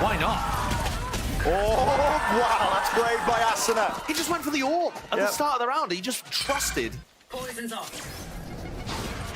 Why not? Oh, wow, that's brave by Asuna. He just went for the AWP at the start of the round. He just trusted. Poison's off.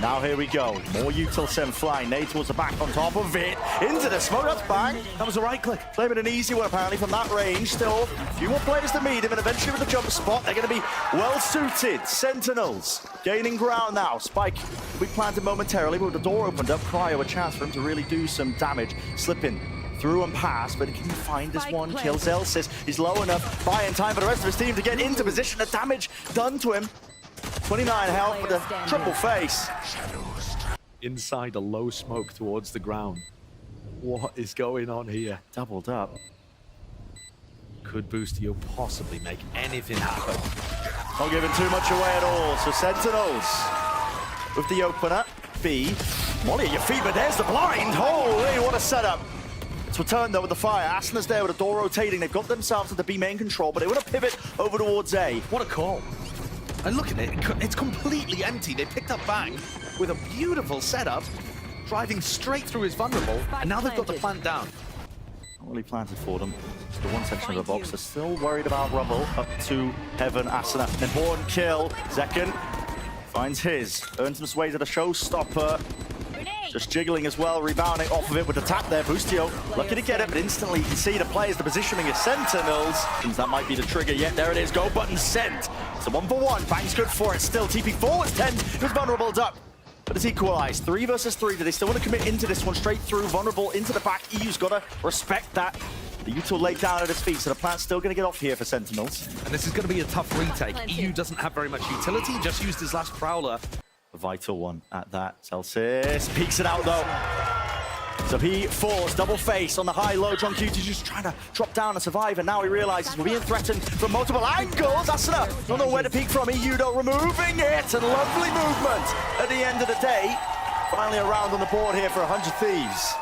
Now here we go. More util send flying. Nade towards the back on top of it. Into the smoke. That's bang. That was a right click. Claiming an easy one apparently from that range. Still a few more players to meet him, and eventually with the jump spot, they're going to be well suited. Sentinels gaining ground now. Spike we planted momentarily, but with the door opened up, Cryo a chance for him to really do some damage. Slipping through and past, but can he find this one? Kills Elsis. He's low enough, buying time for the rest of his team to get into position. The damage done to him. 29 health with a triple face. Inside a low smoke towards the ground. What is going on here? Doubled up. Could Boostio possibly make anything happen? Not giving too much away at all. So Sentinels with the opener. B. Molly at your feet, but there's the blind. Holy, what a setup. It's returned though with the fire. Asuna's there with the door rotating. They've got themselves into B main control, but they want to pivot over towards A. What a call. And look at it, it's completely empty. They picked up Bang with a beautiful setup, driving straight through his vulnerable, and now they've got the plant down. Not really planted for them. It's the one section of the box. They're still worried about Rubble. Up to Heaven, Asuna. An important kill. Zekken finds his. Earns some sway to the showstopper. Just jiggling as well, rebounding off of it with the tap there. Boostio lucky to get it, but instantly you can see the players, the positioning is Sentinels. Seems that might be the trigger yet. There it is, go button sent. It's a 1-for-1, Bang's good for it still. TP forwards, 10, who's vulnerable up. But it's equalized, 3 versus 3. Do they still want to commit into this one? Straight through, vulnerable into the back. EU's got to respect that. The util laid down at his feet, so the plant's still going to get off here for Sentinels. And this is going to be a tough retake. EU doesn't have very much utility, just used his last Prowler. A vital one at that. Celsius peeks it out though. So he falls, double face on the high-low. John Cutie's just trying to drop down and survive, and now he realizes we're being threatened from multiple angles. Asuna don't know where to peek from. EU though removing it, and lovely movement at the end of the day. Finally a round on the board here for 100 Thieves.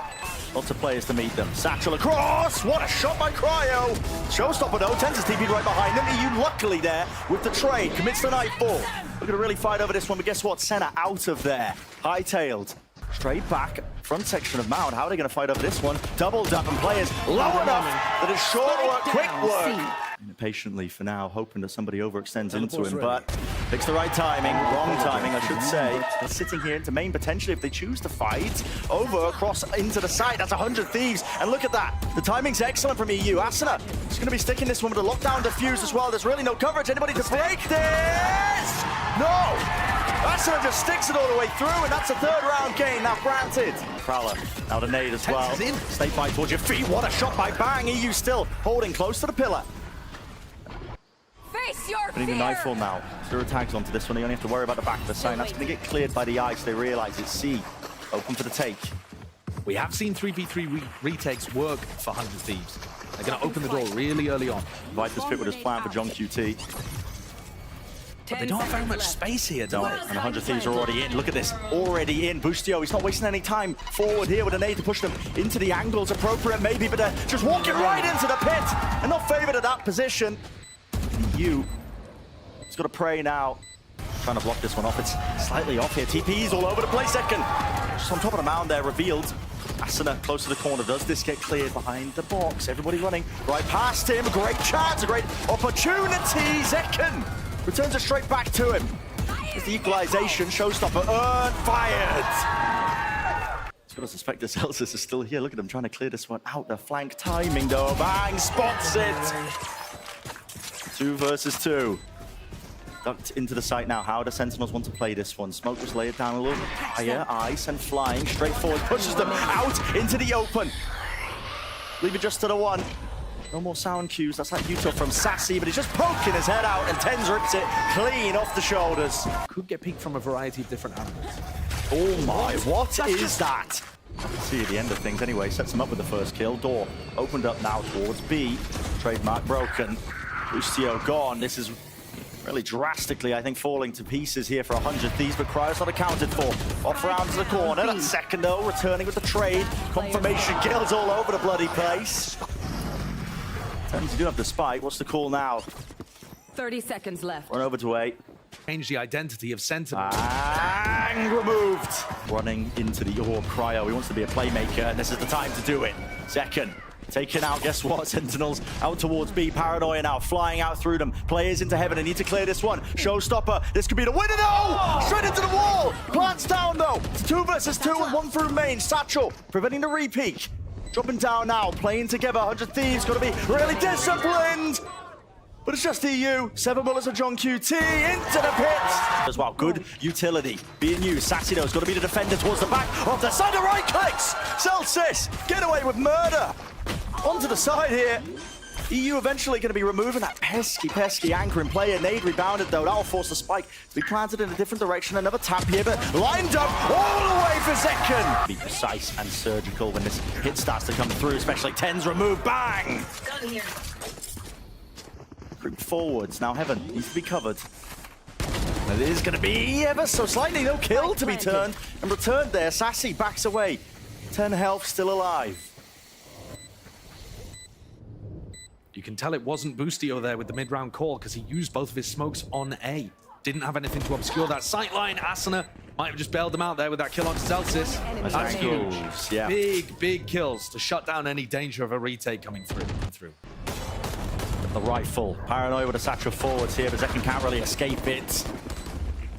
Lots of players to meet them. Satchel across. What a shot by Cryo. Showstopper though. Tenses TP'd right behind them. EU luckily there with the trade. Commits the nightfall. We're going to really fight over this one, but guess what? Senna out of there. High-tailed. Straight back. Front section of Mound. How are they going to fight over this one? Doubled up and players low enough that it's short work, quick work. Patiently for now, hoping that somebody overextends into him, but picks the right timing, wrong timing, I should say. They're sitting here into main potentially if they choose to fight. Over, across into the side, that's 100 Thieves. And look at that, the timing's excellent from EU. Asuna is going to be sticking this one with a lockdown defuse as well. There's really no coverage. Anybody to break this? No! Asuna just sticks it all the way through, and that's a 3rd round gain. Now granted. Prowler, now the nade as well. Stay fight towards your feet. What a shot by Bang. EU still holding close to the pillar. Face your Putting the nightfall now. 0 tags onto this one. They only have to worry about the back of the sign. That's going to get cleared by the ice. They realize it's C. Open for the take. We have seen 3v3 retakes work for 100 Thieves. They're going to open the door really early on. Viper's fit with his plan for John QT. But they don't have very much space here, do they? And 100 Thieves are already in. Look at this. Already in. Boostio, he's not wasting any time forward here with an aid to push them into the angles. Appropriate maybe, but they're just walking right into the pit. And not favored at that position. EU has got to pray now. Trying to block this one off. It's slightly off here. TP's all over the place. Second. Just on top of the mound there, revealed. Asuna close to the corner. Does this get cleared behind the box? Everybody running right past him. A great chance, a great opportunity. Zekken returns it straight back to him. There's the equalization. Showstopper earned, fired. He's got to suspect that Celsius is still here. Look at him trying to clear this one out. The flank timing though. Bang, spots it. 2 versus 2. Ducked into the site now. How do Sentinels want to play this one? Smoke was laid down a little bit higher. Ice and flying straight forward. Pushes them out into the open. Leave it just to the one. No more sound cues. That's that util from Sassy, but he's just poking his head out, and Tens rips it clean off the shoulders. Could get peeked from a variety of different angles. Oh my, what is that? See at the end of things anyway. Sets him up with the first kill. Door opened up now towards B. Trademark broken. Boostio gone. This is really drastically, I think, falling to pieces here for 100 Thieves, but Cryo's not accounted for. Off round to the corner. That second though, returning with the trade. Confirmation kills all over the bloody place. Tens do have the spike. What's the call now? 30 seconds left. Run over to A. Change the identity of Sentinels. Bang! Removed. Running into the Cryo. He wants to be a playmaker, and this is the time to do it. Second. taken out. Guess what? Sentinels out towards B. Paranoia now flying out through them. Players into heaven. They need to clear this one. Showstopper. This could be the winner. No! Straight into the wall. Plants down though. It's 2 versus 2 and 1 through main. Satchel preventing the repeat. Dropping down now. Playing together. 100 Thieves. Got to be really disciplined. But it's just EU. 7 bullets of John QT into the pits. As well, good utility being used. Sassy though has got to be the defender towards the back of the side. The right clicks. Celsius get away with murder. Onto the side here. EU eventually going to be removing that pesky anchoring player. Nade rebounded though. That'll force the spike to be planted in a different direction. Another tap here, but lined up all the way for second. Be precise and surgical when this hit starts to come through, especially 10's removed. Bang! Gun here. Group forwards. Now Heaven needs to be covered. And it is going to be ever so slightly. No kill to be turned and returned there. Sassy backs away. 10 health, still alive. You can tell it wasn't Boostio there with the mid-round call because he used both of his smokes on A. Didn't have anything to obscure that sight line. Asuna might have just bailed him out there with that kill on Celsius. That's huge. Yeah. Big kills to shut down any danger of a retake coming through. The rifle. Paranoia with a satchel forwards here, but Zekin can't really escape it.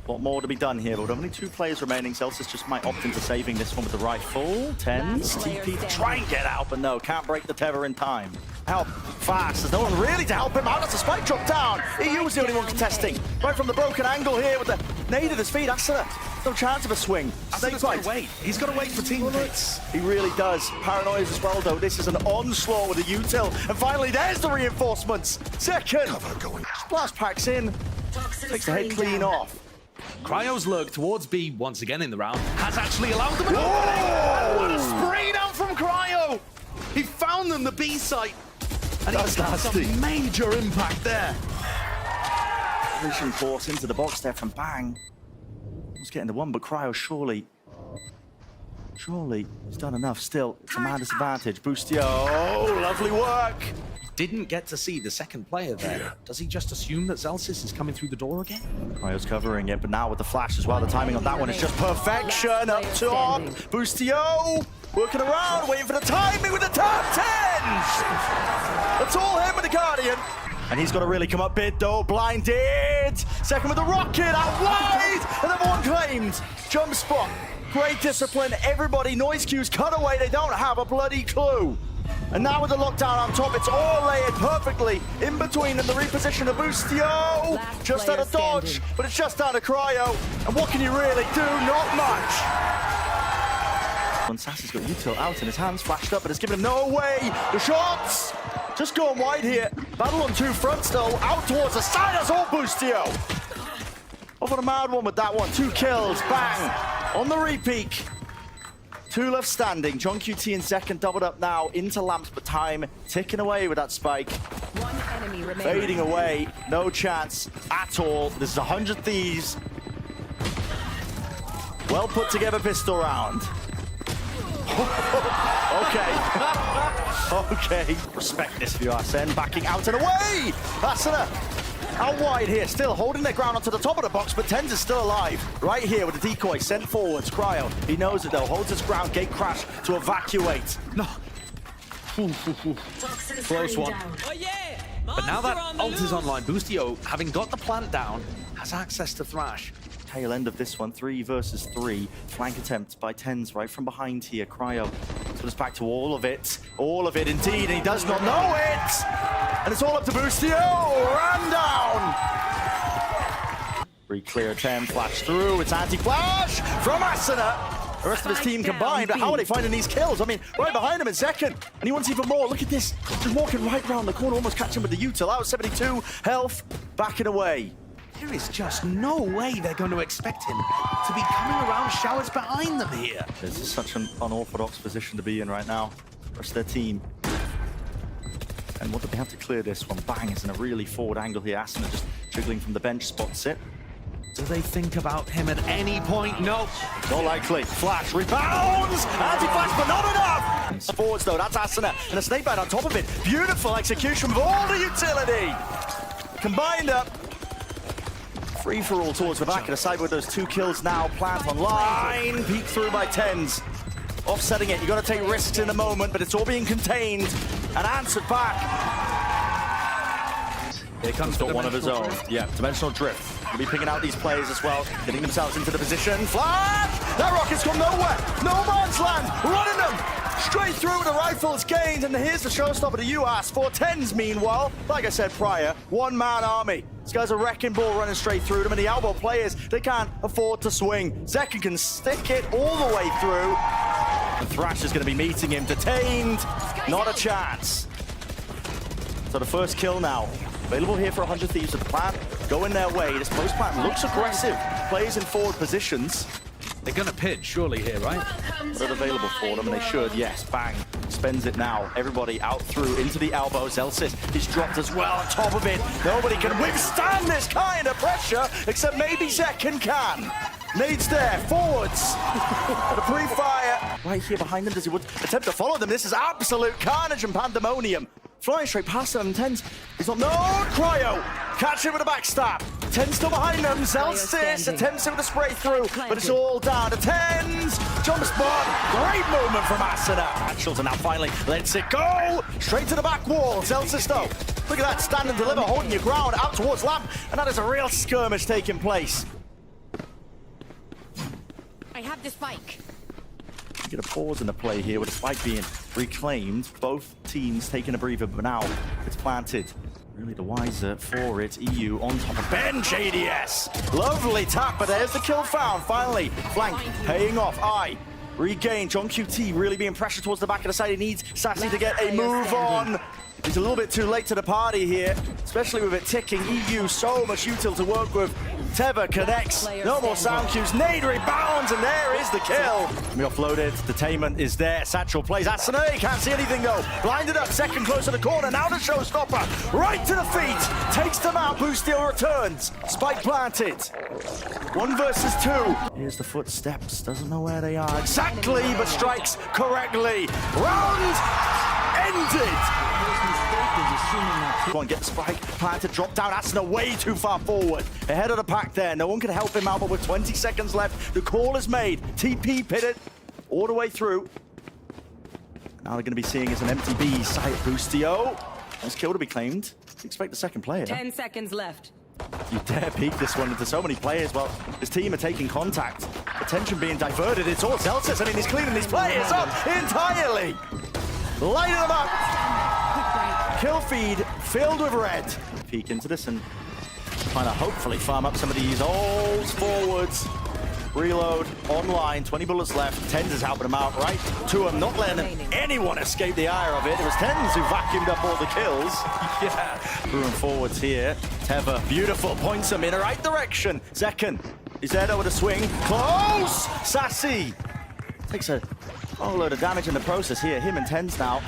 A lot more to be done here, but with only 2 players remaining, Celsius just might opt into saving this one with the rifle. 10's TP to try and get out, but no, can't break the tether in time. Help fast. There's no one really to help him out. That's a spike drop down. EU was the only one contesting. Right from the broken angle here with the nade at his feet. Asuna, no chance of a swing. Snake bite. Wait. He's got to wait for teammates. He really does. Paranoia as well, though. This is an onslaught with a util. And finally, there's the reinforcements. Second. Splash packs in. Takes the head clean off. Cryo's lurk towards B once again in the round has actually allowed them an opening. And what a spray down from Cryo! He found them the B site. And That's he got nasty. some major impact there. Vision force into the box there from Bang. Was getting the one, but Cryo surely he's done enough still. It's a man disadvantage. Boostio, lovely work. Didn't get to see the second player there. Does he just assume that Celsius is coming through the door again? Cryo's covering it, but now with the flash as well, the timing on that one is just perfection. Up top, Boostio working around, waiting for the timing with the top 10s. That's all him with the Guardian. And he's got to really come up big though, blinded. Second with the rocket, out wide. Another one claimed. Jump spot, great discipline. Everybody, noise cues, cut away. They don't have a bloody clue. And now with the lockdown on top, it's all layered perfectly in between and the reposition of Boostio. Just out of dodge, but it's just down to Cryo. And what can you really do? Not much. When Sassy's got util out in his hands, flashed up, but it's given him no way. The shots just going wide here. Battle on 2 fronts though, out towards the side. That's all Boostio. Off on a mad one with that one. 2 kills, bang, on the repeat. 2 left standing. John QT and second doubled up now into lamps, but time ticking away with that spike. One enemy remaining. Fading away, no chance at all. This is 100 Thieves. Well put together pistol round. Okay. Respect this for you, Arsene. Backing out and away. Asuna out wide here, still holding their ground onto the top of the box, but 10's is still alive. Right here with the decoy sent forwards. Cryo, he knows it though, holds his ground, gate crash to evacuate. No. Close one. Oh, yeah. But now that ult is online, Boostio, having got the plant down, has access to Thrash. Tail end of this one, 3 versus 3. Flank attempt by 10's right from behind here. Cryo put us back to all of it indeed, and he does not know it! And it's all up to Boostio, ran down! Re-clear attempt, flash through, it's anti-flash from Asuna! The rest of his team combined, but how are they finding these kills? I mean, right behind him in second, and he wants even more. Look at this, just walking right round the corner, almost catching with the util. Out 72 health, backing away. There is just no way they're going to expect him to be coming around showers behind them here. This is such an unorthodox position to be in right now. The rest of their team. And what do they have to clear this one? Bang, it's in a really forward angle here. Asuna just jiggling from the bench, spots it. Do they think about him at any point? No. Not likely. Flash, rebounds! Anti-flash, but not enough! Forwards though, that's Asuna. And a snake bite on top of it. Beautiful execution with all the utility. Combined up. Free-for-all towards the back of the side with those 2 kills now. Plant online. Peek through by 10's. Offsetting it. You've got to take risks in the moment, but it's all being contained. and answered back. Here comes Got one of his own. Drift. Yeah, dimensional drift. We'll be picking out these players as well, getting themselves into the position. Flash! That rocket's gone nowhere. No man's land. Running them straight through with the rifles gained. And here's the showstopper to you, Ass. 410s, meanwhile, like I said prior, one-man army. This guy's a wrecking ball running straight through them, and the elbow players, they can't afford to swing. Zekken can stick it all the way through. The Thrash is going to be meeting him. Detained. Not a chance. So the first kill now. Available here for 100 Thieves with the plan going their way. This post plan looks aggressive. Players in forward positions. They're going to pitch, surely, here, right? They're available for them, and they should. Yes, bang. Spends it now. Everybody out through into the elbows. Elsis is dropped as well on top of it. Nobody can withstand this kind of pressure, except maybe Zekken can. Nades there, forwards. The pre-fire right here behind them. Does he would attempt to follow them? This is absolute carnage and pandemonium. Flying straight past them, Tens. He's not, no, Cryo. Catch him with a backstab. Tens still behind them. Zelsis attempts it with a spray through, but it's all down to Tens. Jump spot. Great movement from Asuna. Actuals now finally lets it go. Straight to the back wall. Zelsis though. Look at that, stand and deliver, holding your ground out towards Lamp, and that is a real skirmish taking place. I have the spike. Get a pause in the play here with the spike being reclaimed. Both teams taking a breather, but now it's planted. Really the wiser for it. EU on top of bench. ADS. Lovely tap, but there's the kill found. Finally, flank paying off. Regain. John QT really being pressured towards the back of the side. He needs Sassy to get a move on. He's a little bit too late to the party here, especially with it ticking. EU, so much util to work with. Teva connects, no more sound cues. Nade rebounds, and there is the kill. We offloaded, detainment is there. Satchel plays, Asuna, can't see anything though. Blinded up, second close to the corner, now the showstopper. Right to the feet, takes them out, Boostio returns. Spike planted. 1 versus 2. Here's the footsteps, doesn't know where they are exactly, but strikes correctly. Round ended. Come on, get the spike, planted, drop down. Asuna way too far forward. Ahead of the pack there. No one can help him out, but with 20 seconds left, the call is made. TP pitted all the way through. Now they're going to be seeing as an empty B site. Boostio. Nice kill to be claimed. Expect the second player. 10 seconds left. You dare peek this one into so many players. Well, his team are taking contact. Attention being diverted. It's all Zelsis. I mean, he's cleaning these players up entirely. Lighting them up. Kill feed filled with red. Peek into this and trying to hopefully farm up some of these old forwards. Reload online, 20 bullets left. Tens is helping him out, right? To him, not letting anyone escape the ire of it. It was Tens who vacuumed up all the kills. Yeah. Through and forwards here. Teva, beautiful, points him in the right direction. Zekken is there though with a swing. Close! Sassy takes a whole load of damage in the process here. Him and Tens now.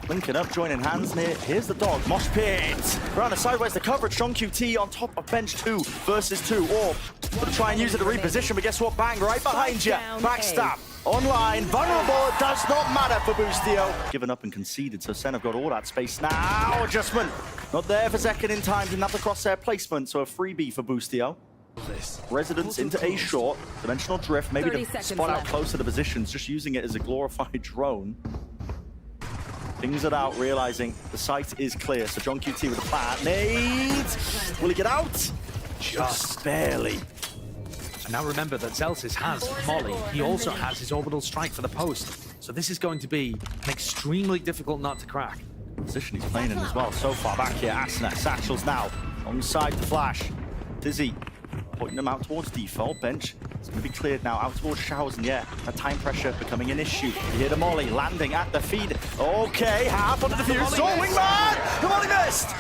Linking up, joining hands near. Here's the dog. Mosh pit. Around the sideways, the coverage. Strong QT on top of bench 2 versus 2. Or gonna try and use it to reposition, but guess what? Bang, right behind you. Backstab. Online. Vulnerable. It does not matter for Boostio. Given up and conceded, so Sen have got all that space now. Adjustment. Not there for Zekken in time. Didn't have the crosshair placement, so a freebie for Boostio. Residence into A short. Dimensional drift. Maybe to spot out close to the positions, just using it as a glorified drone. Things it out, realizing the site is clear. So John QT with a plan. Nades! Will he get out? Just barely. And now remember that Zelsis has Molly. He also has his orbital strike for the post. So this is going to be an extremely difficult nut to crack. Position he's playing in as well. So far back here, Asuna, Satchels now. Alongside the flash. Dizzy pointing them out towards default bench. It's going to be cleared now out towards showers, and yeah, that time pressure becoming an issue. You hear the Molly landing at the feed. Okay, half on the defuse. Oh, wingman! The Molly missed!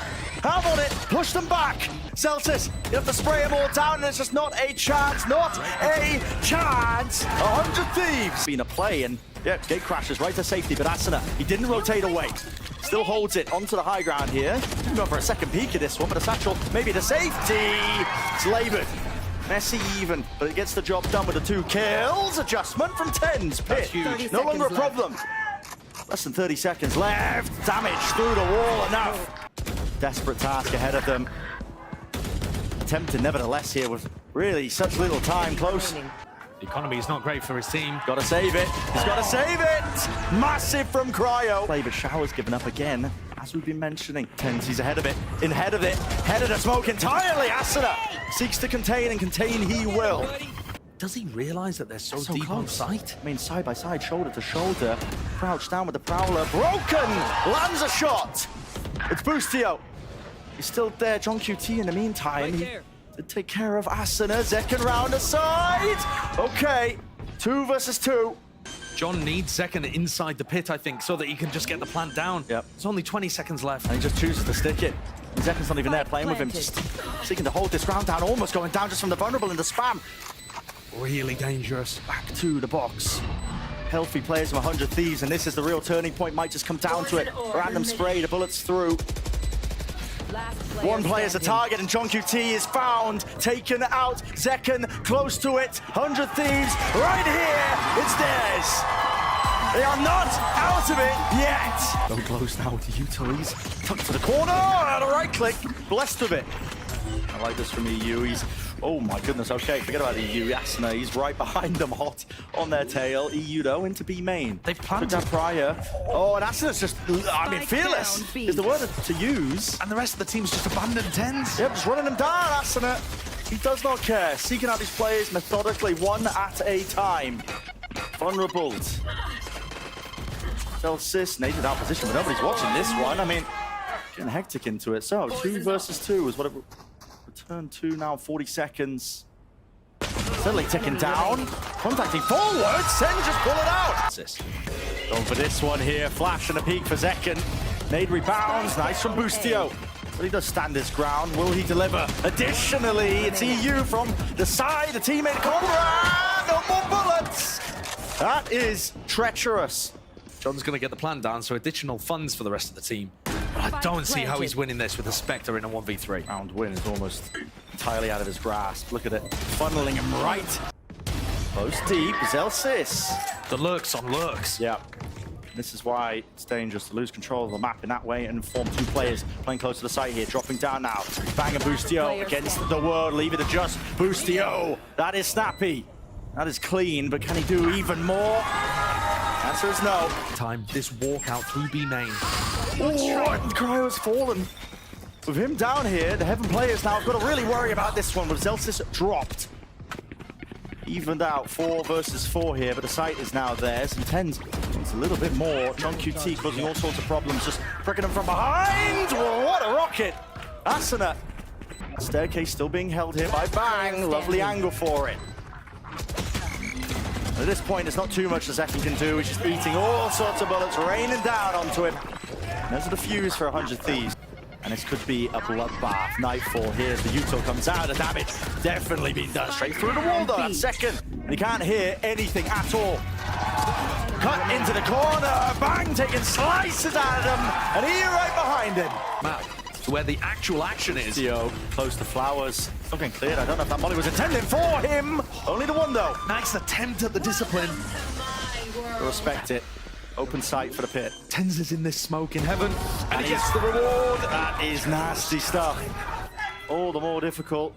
Half on it, push them back. Celsius, you have to spray them all down, and it's just not a chance, not a chance. 100 Thieves. Been a play, and yeah, gate crashes right to safety, but Asuna, he didn't rotate away. Still holds it onto the high ground here. Going for a second peek at this one, but a satchel, maybe the safety. It's labored. Messy even, but it gets the job done with the 2 kills. Adjustment from Tens. Pit. No longer a problem. Less than 30 seconds left. Damage through the wall. Enough. Desperate task ahead of them. Attempted nevertheless here with really such little time. Close. The economy is not great for his team. Gotta save it. He's gotta save it. Massive from Cryo. Play, but Shower's given up again, as we've been mentioning. Tens, he's ahead of it. Ahead of it. Head of the smoke entirely. Asuna seeks to contain, and contain he will. Does he realize that they're so deep on sight? I mean, side by side, shoulder to shoulder. Crouched down with the Prowler. Broken! Lands a shot. It's Boostio. He's still there. John QT in the meantime. He did take care of Asuna. Second round aside. Okay. 2 versus 2. John needs Zekken inside the pit, I think, so that he can just get the plant down. Yep. There's only 20 seconds left. And he just chooses to stick it. And Zekken's not even there playing with him. Just seeking to hold this round down. Almost going down just from the vulnerable in the spam. Really dangerous. Back to the box. Healthy players from 100 Thieves, and this is the real turning point. Might just come down to it. Random spray, the bullets through. One player's a target, and John QT is found, taken out. Zekken close to it. 100 Thieves right here. It's theirs. They are not out of it yet. So close now with the utilities. Tucked to the corner. And a right click. Blessed with it. I like this from EU. He's, oh my goodness, okay, forget about EU. Asuna, he's right behind them, hot on their tail. EU, though, into B main. They've planted that prior. Oh, and Asuna's just, I mean, fearless is the word to use. And the rest of the team's just abandoned Tens. Yep, just running them down, Asuna. He does not care. Seeking out these players methodically, one at a time. Vulnerable. Celsius, nated out position, but nobody's watching this one. I mean, getting hectic into it. So, 2 versus 2 is what it... Turn 2 now, 40 seconds. Suddenly ticking down. Contacting forward. Sen just pull it out. Going for this one here. Flash and a peek for Zekken. Nade rebounds. Nice from Boostio. But he does stand his ground. Will he deliver? Additionally, it's EU from the side. The teammate Conrad. No more bullets. That is treacherous. John's going to get the plan down, so additional funds for the rest of the team. But I don't see how he's winning this with a Spectre in a 1v3. Round win is almost entirely out of his grasp. Look at it, funneling him right. Close deep, Zelsis. The lurks on lurks. Yeah. This is why it's dangerous to lose control of the map in that way and form 2 players playing close to the site here, dropping down now. Bang and Boostio against the world, leave it to just Boostio. That is snappy. That is clean, but can he do even more? Answer is no. Time, this walkout through B main. Oh, Cryo's fallen. With him down here, the Heaven players now have got to really worry about this one with Zelsis dropped. Evened out 4 versus 4 here, but the site is now theirs. And Tens wants a little bit more. John QT causing all sorts of problems, just pricking him from behind. Whoa, what a rocket. Asuna. Staircase still being held here by Bang. Lovely angle for it. At this point, it's not too much the Zekken can do. He's just eating all sorts of bullets, raining down onto him. And there's the fuse for 100 Thieves. And this could be a bloodbath. Nightfall here as the Uto comes out. The damage definitely being done straight through the wall, though. That's second. And he can't hear anything at all. Cut into the corner. Bang, taking slices out of him. And he right behind him. Wow. Where the actual action is. Theo close to Flowers. Still getting cleared. I don't know if that molly was intended for him. Only the one, though. Nice attempt at the discipline. I respect it. Open sight for the pit. Tens is in this smoke in Heaven. And he gets the reward. That is nasty stuff. All the more difficult.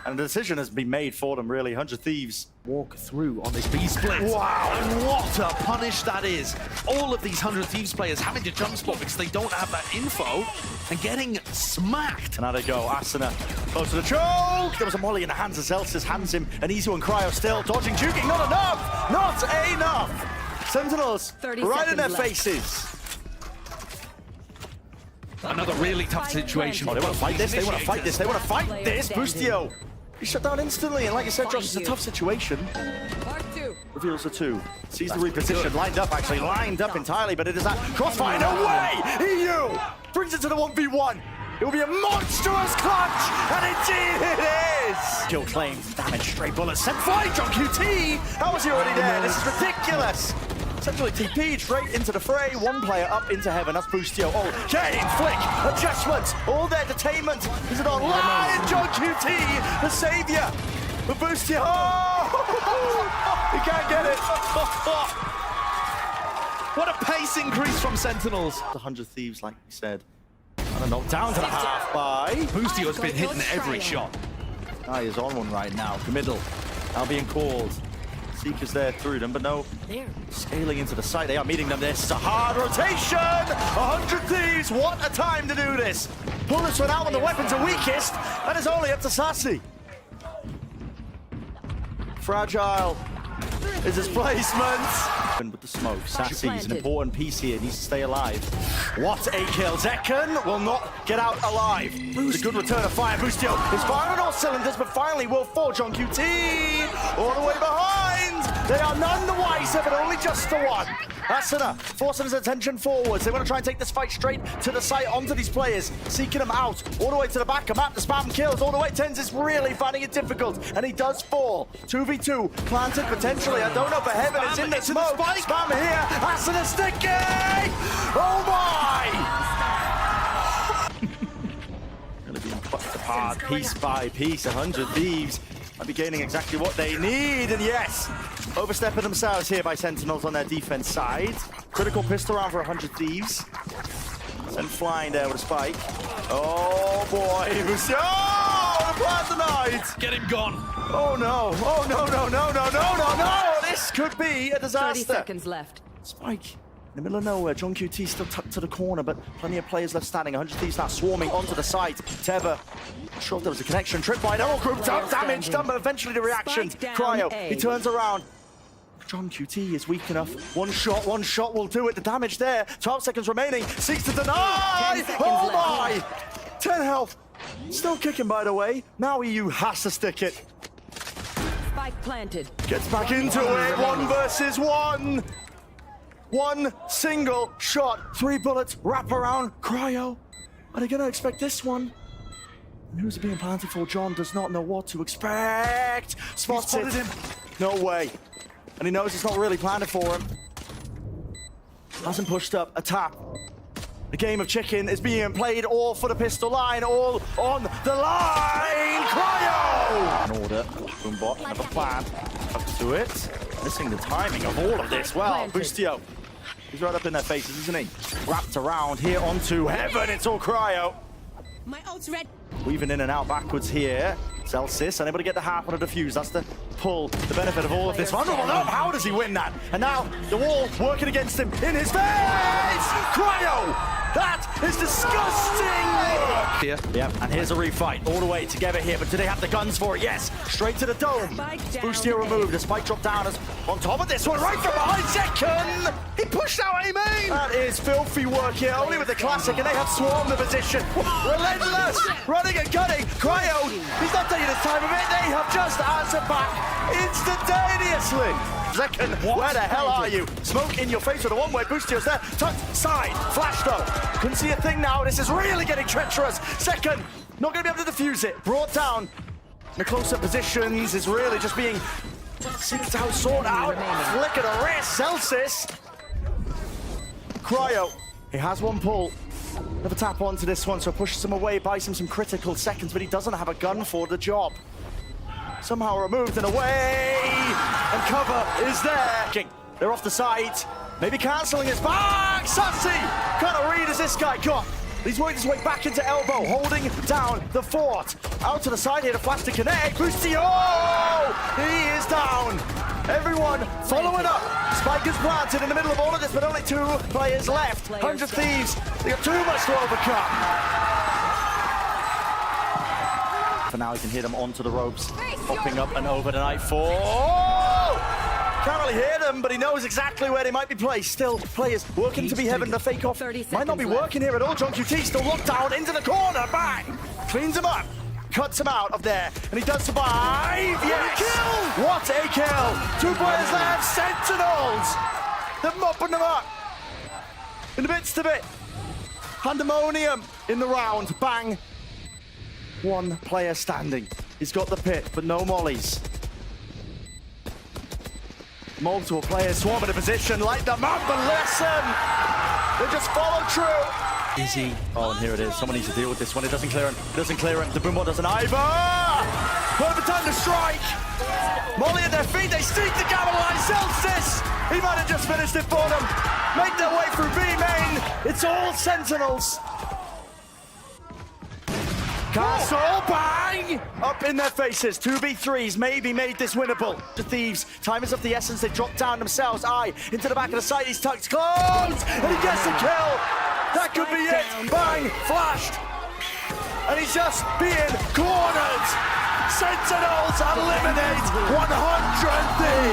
And the decision has been made for them, really. 100 Thieves. Walk through on this B split. Wow. And what a punish that is. All of these 100 Thieves players having to jump spot because they don't have that info and getting smacked. And now they go. Asuna close to the choke. There was a molly in the hands of Zelsis. Hands him. An easy one. Cryo still dodging, juking. Not enough. Not enough. Sentinels right in their faces. Another really tough situation. Oh, they want to fight this. They want to fight this. They want to fight this. Boostio. He shut down instantly. And like I said, Josh, it's a tough situation. Reveals the 2. Sees the reposition. Lined up, actually. Lined up entirely. But it is that crossfire. No way! EU brings it to the 1v1. It will be a monstrous clutch. And indeed it is. Kill claims. Damage. Stray bullets. Sent flying. John QT. How was he already there? This is ridiculous. Essentially TP'd straight into the fray. One player up into Heaven. That's Boostio. Oh, Kane, flick, adjustments, all their detainment. Is it online? John QT, the savior. But Boostio, oh, he can't get it. What a pace increase from Sentinels. 100 Thieves, like we said. And a knockdown to the half by Boostio's been hitting every shot. Guy is on one right now. Committal now being called. Seekers there through them, but no scaling into the site. They are meeting them. This is a hard rotation. 100 Thieves. What a time to do this. Pull this one out when the weapons are weakest, and it's only up to Sassy. Fragile is his placement. And with the smoke, Sassy is an important piece here. Needs to stay alive. What a kill. Zekken will not get out alive. It's a good return of fire. Boostio is firing on all cylinders, but finally will forge on QT. All the way behind. They are none the wiser, but only just the one. Asuna forcing his attention forwards. They want to try and take this fight straight to the site, onto these players, seeking them out, all the way to the back. Map the spam kills, all the way. Tens is really finding it difficult, and he does fall. 2v2, planted potentially. I don't know, but Heaven is in the smoke. Spam here, Asuna sticky! Oh my! Really being plucked apart, piece by piece. 100 Thieves might be gaining exactly what they need, and yes, overstepping themselves here by Sentinels on their defense side. Critical pistol round for 100 Thieves. Sent flying there with a spike. Oh boy, oh, the plan denied. Get him gone. Oh no, oh no, no, no, no, no, no, no. This could be a disaster. 30 seconds left. Spike in the middle of nowhere. John QT still tucked to the corner, but plenty of players left standing. 100 Thieves now swarming onto the site. Teva, not sure if there was a connection. Trip by all group damage done, but eventually the reaction. Cryo, he turns around. John QT is weak enough. One shot will do it. The damage there. 12 seconds remaining. Seeks to deny. Oh my! 10 health. Still kicking, by the way. Now EU has to stick it. Spike planted. Gets back into it. 1 versus 1. One single shot. 3 bullets. Wrap around. Cryo. Are they going to expect this one? And who's it being planted for? John does not know what to expect. Spots it. Him. No way. And he knows it's not really planned for him. Hasn't pushed up a tap. The game of chicken is being played, all for the pistol line, all on the line. Cryo! An order. Boombot, have a plan. Up to it. Missing the timing of all of this. Well, Boostio. He's right up in their faces, isn't he? Wrapped around here onto Heaven. It's all Cryo. My ult's red. Weaving in and out backwards here. Celsius unable to get the half on a defuse. That's the pull, the benefit of all of this. Vulnerable, no, how does he win that? And now the wall working against him in his face! Cryo! That is disgusting! Yeah, and here's a refight all the way together here, but do they have the guns for it? Yes, straight to the dome. Boostio removed, the spike drop down is on top of this one, right from behind Zekken! He pushed out a main! That is filthy work here, only with the classic, and they have swarmed the position. Relentless, running and gunning. Cryo, he's not taking his time of it, they have just answered back instantaneously. Zekken, where the hell are you? Smoke in your face with a one-way. Boostio's there. Tucked side. Flash though. Couldn't see a thing now. This is really getting treacherous. Zekken, not going to be able to defuse it. Brought down. In the closer positions is really just being seeked out, sought out. Flick of the wrist. Celsius. Cryo. He has one pull. Another tap onto this one, so pushes him away, buys him some critical seconds, but he doesn't have a gun for the job. Somehow removed and away, and cover is there. They're off the site, maybe cancelling his back. Sassy, kind of read as this guy got. He's worked his way back into elbow, holding down the fort. Out to the side here to flash to connect. Boostio, he is down. Everyone following up. Spike is planted in the middle of all of this, but only 2 players left. 100 Thieves, they got too much to overcome. For now, he can hit them onto the ropes, popping up and over the nightfall. Oh! Can't really hear them, but he knows exactly where they might be placed. Still, players working to be Heaven. The fake off might not be working here at all. John QT still locked down into the corner. Bang! Cleans him up, cuts him out of there, and he does survive. Yes! What a kill! 2 players left. Sentinels! They're mopping them up in the midst of it. Pandemonium in the round. Bang! 1 player standing. He's got the pit, but no mollies. Multiple players swarming the position, like the map, but listen! They just follow true. Easy. Oh, and here it is. Someone needs to deal with this one. It doesn't clear him. Doesn't clear him. The Boombot doesn't either. Perfect time to strike. Molly at their feet. They sneak the gamma line. Celsius. He might have just finished it for them. Make their way through B main. It's all Sentinels. Castle, bang! Up in their faces, 2v3s maybe made this winnable. The Thieves, time is of the essence, they drop down themselves. Into the back of the site, he's tucked close, and he gets the kill! That could be it, bang, flashed! And he's just being cornered! Sentinels eliminate 100 Thieves!